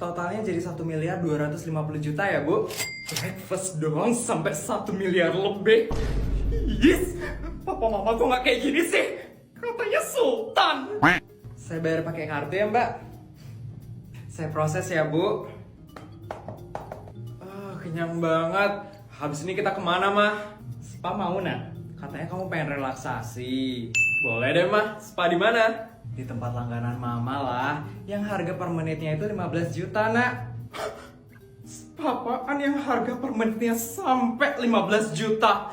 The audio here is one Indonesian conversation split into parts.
Totalnya jadi 1.250.000.000 ya, Bu. Breakfast doang sampai 1 miliar lebih. Yes! Papa mama kok nggak kayak gini sih? Katanya sultan. Saya bayar pakai kartu ya, Mbak. Saya proses ya, Bu. Kenyang banget. Habis ini kita kemana, Mah? Spa mau, nak? Katanya kamu pengen relaksasi. Boleh deh, Mah. Spa di mana? Di tempat langganan Mama lah. Yang harga per menitnya itu 15 juta, nak. Spa-apaan yang harga per menitnya sampai 15 juta?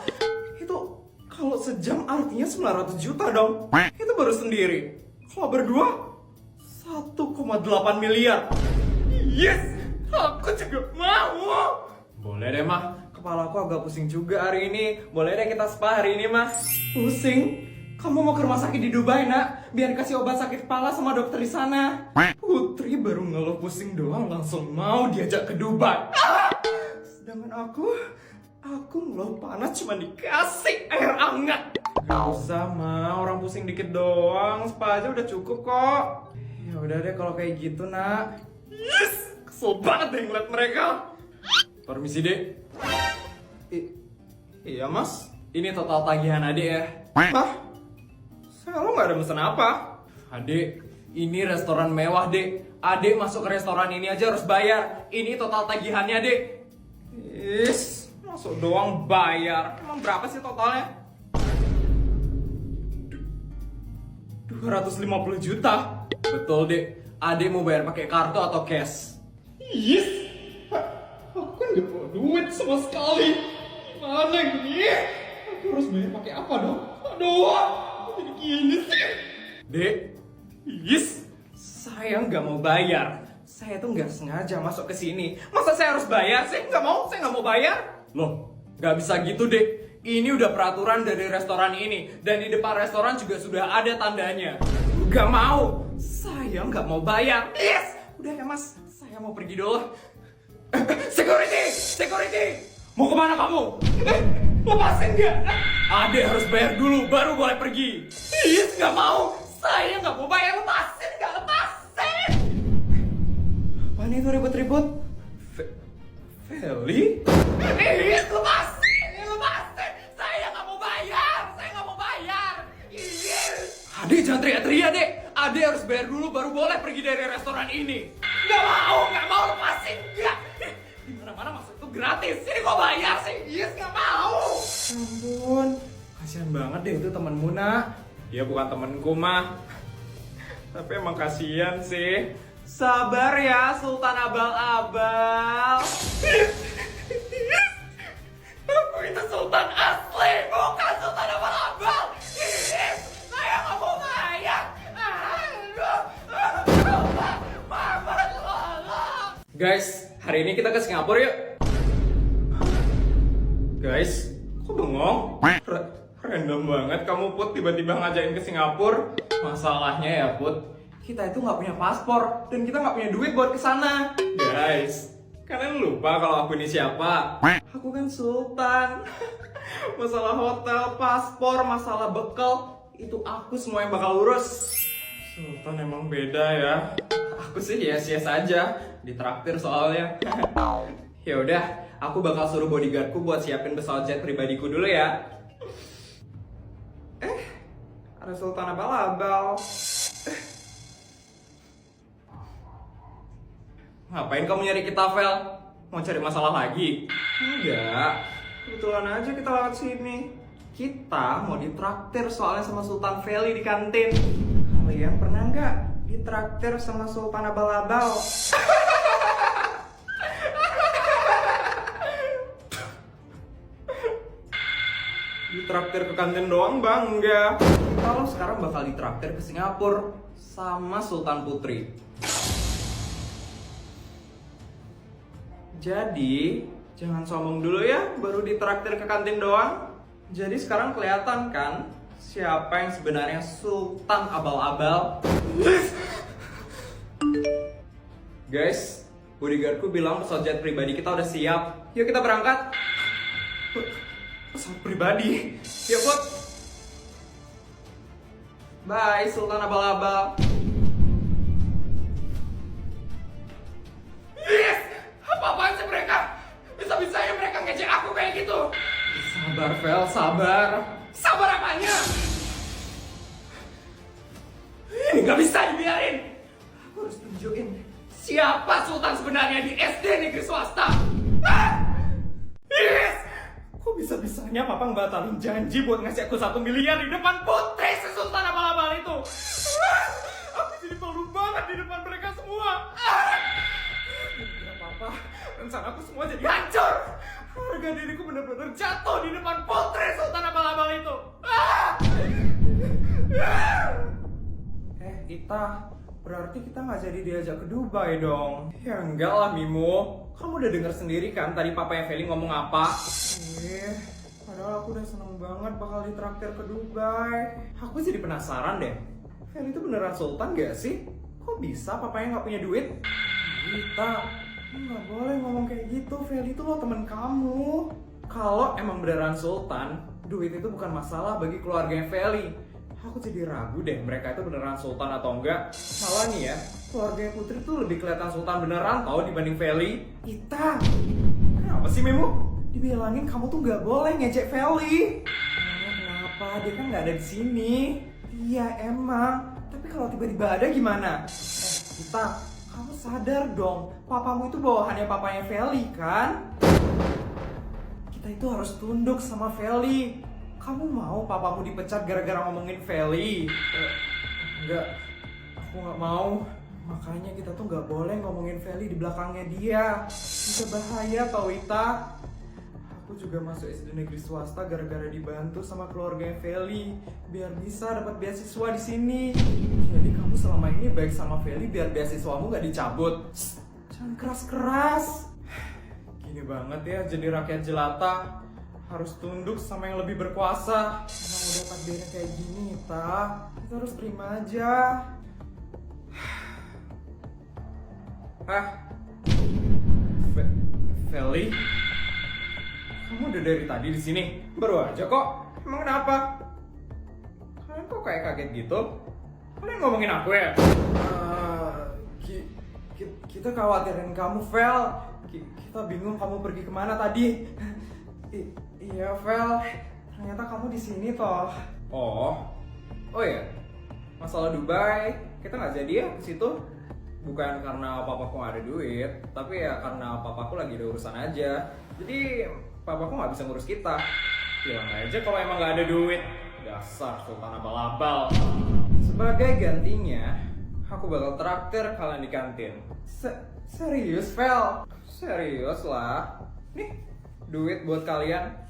Itu kalau sejam artinya 900 juta dong. Itu baru sendiri. Kalau berdua 1,8 miliar. Yes! Aku juga mau. Boleh deh, Mah. Kepala aku agak pusing juga hari ini. Boleh deh kita spa hari ini, Mah. Pusing? Kamu mau ke rumah sakit di Dubai, nak? Biar kasih obat sakit kepala sama dokter di sana. Putri baru ngeluh pusing doang langsung mau diajak ke Dubai. Sedangkan aku ngeluh panas cuma dikasih air hangat. Gak usah, Ma. Orang pusing dikit doang. Spa aja udah cukup kok. Ya udah deh kalau kayak gitu, nak. Yes! Kesel banget deh ngeliat mereka. Permisi, Dek. Iya, Mas. Ini total tagihan Adek ya. Hah? Saya lo nggak ada pesan apa? Adek, ini restoran mewah, Dek. Adek masuk ke restoran ini aja harus bayar. Ini total tagihannya, Dek. Is, masuk doang bayar. Emang berapa sih totalnya? 250 juta. Betul, Dek. Adek mau bayar pakai kartu atau cash? Yes. Aku kan gak bawa duit sama sekali. Gimana ini? Aku harus bayar pakai apa dong? Aduh, jadi gini sih. Dek, yes. Saya nggak mau bayar. Saya tuh nggak sengaja masuk ke sini. Masa saya harus bayar? Saya nggak mau bayar. Loh, nggak bisa gitu, Dek. Ini udah peraturan dari restoran ini. Dan di depan restoran juga sudah ada tandanya. Nggak mau. Saya nggak mau bayar. Yes. Udah ya, Mas. Saya mau pergi dulu. Security! Mau kemana kamu? Lepasin nggak? Adek harus bayar dulu, baru boleh pergi. Yes, nggak mau. Saya nggak mau bayar. Lepasin nggak? Lepasin! Apaan itu ribut-ribut? Feli? Yes, lepasin! Saya nggak mau bayar. Yes. Adek jangan teriak-teriak, Dek. Adek harus bayar dulu, baru boleh pergi dari restoran ini. Nggak mau, lepasin, nggak. Di mana-mana masuk itu gratis, ini kok bayar sih? Yes, nggak mau. Ampun, kasihan banget deh itu temenmu, nak. Dia bukan temenku, mah. Tapi emang kasihan sih. Sabar ya, Sultan Abal-abal. Aku itu Sultan asli, bukan Sultan Abal-abal. Saya nggak mau bayar. Guys, hari ini kita ke Singapura yuk. Guys, kok bengong? Random banget kamu, Put, tiba-tiba ngajakin ke Singapura. Masalahnya ya, Put, kita itu nggak punya paspor dan kita nggak punya duit buat kesana. Guys, kalian lupa kalau aku ini siapa? Aku kan Sultan. Masalah hotel, paspor, masalah bekal, itu aku semua yang bakal urus. Sultan emang beda ya. Aku sih yes aja, ditraktir soalnya. Ya udah, aku bakal suruh bodyguardku buat siapin pesawat jet pribadiku dulu ya. Ada Sultan abal-abal. Ngapain kamu nyari kita, Vel? Mau cari masalah lagi? Enggak, kebetulan aja kita lewat sini. Kita mau ditraktir soalnya sama Sultan Feli di kantin. Kalian pernah nggak ditraktir sama Sultan abal-abal? Ditraktir ke kantin doang, bangga. Kalau sekarang bakal ditraktir ke Singapura sama Sultan Putri. Jadi, jangan sombong dulu ya, baru ditraktir ke kantin doang. Jadi sekarang kelihatan kan siapa yang sebenarnya Sultan abal-abal. Guys, bodyguardku bilang pesawat jet pribadi kita udah siap. Yuk kita berangkat. Pesawat pribadi? Yuk, Put. Bye, Sultan abal-abal. Sabar, Vel, sabar. Sabar apanya? Ini gak bisa dibiarin. Aku harus tunjukin siapa sultan sebenarnya di SD negeri swasta. Yes! Kok bisa-bisanya papa ngebatalin janji buat ngasih aku 1 miliar di depan putri si sultan abal-abal itu? Aku jadi malu banget di depan mereka semua. Gak apa-apa, rencana aku semua jadi hancur. Harga diriku benar-benar jatuh di depan putri sultan abal-abal itu. Ita, berarti kita nggak jadi diajak ke Dubai dong? Ya enggak lah, Mimo. Kamu udah denger sendiri kan tadi papanya Feli ngomong apa? Padahal aku udah seneng banget bakal ditraktir ke Dubai. Aku jadi penasaran deh. Feli itu beneran sultan gak sih? Kok bisa papanya nggak punya duit? Ita, nggak boleh ngomong kayak gitu. Feli itu loh temen kamu. Kalau emang beneran sultan, duit itu bukan masalah bagi keluarganya Feli. Aku jadi ragu deh mereka itu beneran sultan atau enggak. Malah nih ya, keluarganya Putri tuh lebih kelihatan sultan beneran tau dibanding Feli. Ita, kenapa sih Memo? Dibilangin kamu tuh nggak boleh ngejek Feli. Kenapa? Dia kan nggak ada di sini. Iya emang. Tapi kalau tiba-tiba ada gimana? Ita, kamu sadar dong. Papamu itu bawahannya papanya Feli kan? Kita itu harus tunduk sama Feli. Kamu mau papamu dipecat gara-gara ngomongin Feli? Enggak, aku nggak mau. Makanya kita tuh nggak boleh ngomongin Feli di belakangnya dia. Bisa bahaya tau Ita. Aku juga masuk SD negeri swasta gara-gara dibantu sama keluarganya Feli biar bisa dapat beasiswa di sini. Jadi kamu selama ini baik sama Feli biar beasiswamu nggak dicabut. Jangan keras-keras. Gini banget ya jadi rakyat jelata. Harus tunduk sama yang lebih berkuasa. Emang udah takdirnya kayak gini, Ta. Kita harus terima aja. Feli? Kamu udah dari tadi di sini? Baru aja kok. Emang kenapa? Kalian kok kayak kaget gitu? Kalian ngomongin aku ya? Kita khawatirin kamu, Vel. Kita bingung kamu pergi kemana tadi. Iya, Vel. Ternyata kamu di sini toh. Oh ya. Masalah Dubai, kita nggak jadi ya ke situ. Bukan karena papaku nggak ada duit, tapi ya karena papaku lagi ada urusan aja. Jadi papaku nggak bisa ngurus kita. Bilang aja kalau emang nggak ada duit. Dasar sultan abal-abal. Sebagai gantinya, aku bakal traktir kalian di kantin. Serius, Vel? Serius lah. Nih, duit buat kalian.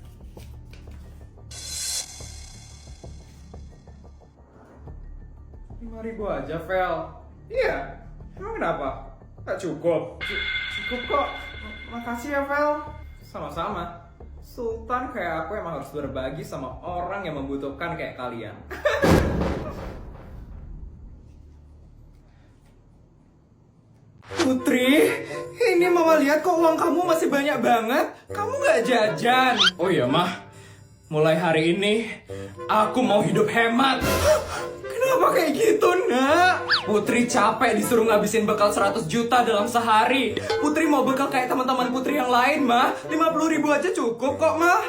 5.000 aja, Vel. Iya, emang kenapa? Tak cukup? Cukup kok. Makasih ya, Vel. Sama-sama. Sultan kayak aku emang harus berbagi sama orang yang membutuhkan kayak kalian. Putri, ini mama lihat kok uang kamu masih banyak banget. Kamu nggak jajan? Oh iya, Mah. Mulai hari ini, aku mau hidup hemat. Kenapa kayak gitu, Nak? Putri capek disuruh ngabisin bekal 100 juta dalam sehari. Putri mau bekal kayak teman-teman Putri yang lain, Mah. 50.000 aja cukup kok, Mah.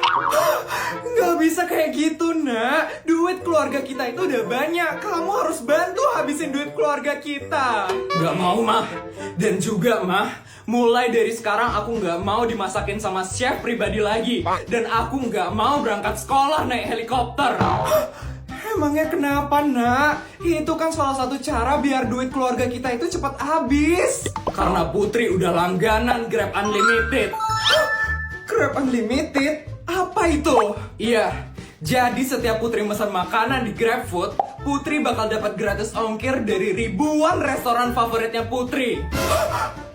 Nggak bisa kayak gitu, Nak. Duit keluarga kita itu udah banyak. Kamu harus bantu habisin duit keluarga kita. Nggak mau, Mah. Dan juga, Mah, mulai dari sekarang aku nggak mau dimasakin sama chef pribadi lagi. Dan aku nggak mau berangkat sekolah naik helikopter. Emangnya kenapa, Nak? Itu kan salah satu cara biar duit keluarga kita itu cepat habis. Karena Putri udah langganan Grab Unlimited. Grab Unlimited? Apa itu? Iya, jadi setiap Putri pesan makanan di GrabFood, Putri bakal dapat gratis ongkir dari ribuan restoran favoritnya Putri.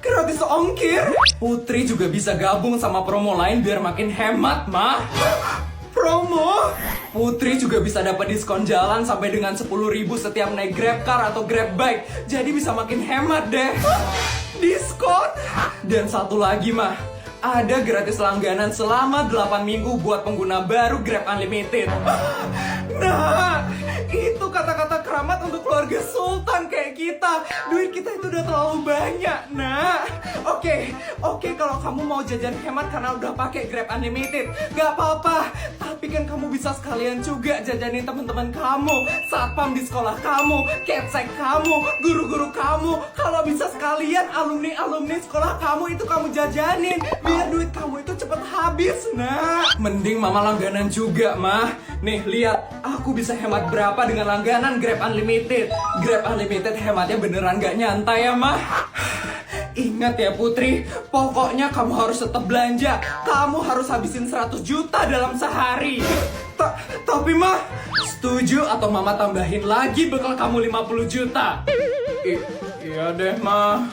Gratis ongkir? Putri juga bisa gabung sama promo lain biar makin hemat, Mah. Promo? Putri juga bisa dapat diskon jalan sampai dengan 10.000 setiap naik GrabCar atau GrabBike. Jadi bisa makin hemat deh. Diskon? Dan satu lagi, Mah. Ada gratis langganan selama 8 minggu buat pengguna baru Grab Unlimited. Nah, Itu kata-kata keramat untuk keluarga sultan kayak kita. Duit kita itu udah terlalu banyak, nak. Oke, kalau kamu mau jajan hemat karena udah pakai Grab Unlimited, gak apa-apa. Tapi kan kamu bisa sekalian juga jajanin teman-teman kamu, satpam di sekolah kamu, kepsek kamu, guru-guru kamu. Kalau bisa sekalian alumni sekolah kamu itu kamu jajanin, biar duit kamu itu cepet habis, nak. Mending mama langganan juga, mah. Nih, lihat, aku bisa hemat berapa dengan langganan Grab Unlimited. Grab Unlimited hematnya beneran gak nyantai ya, mah. Ingat ya Putri, pokoknya kamu harus tetap belanja. Kamu harus habisin 100 juta dalam sehari. Tapi mah, setuju atau mama tambahin lagi bekal kamu 50 juta? Iya deh, mah.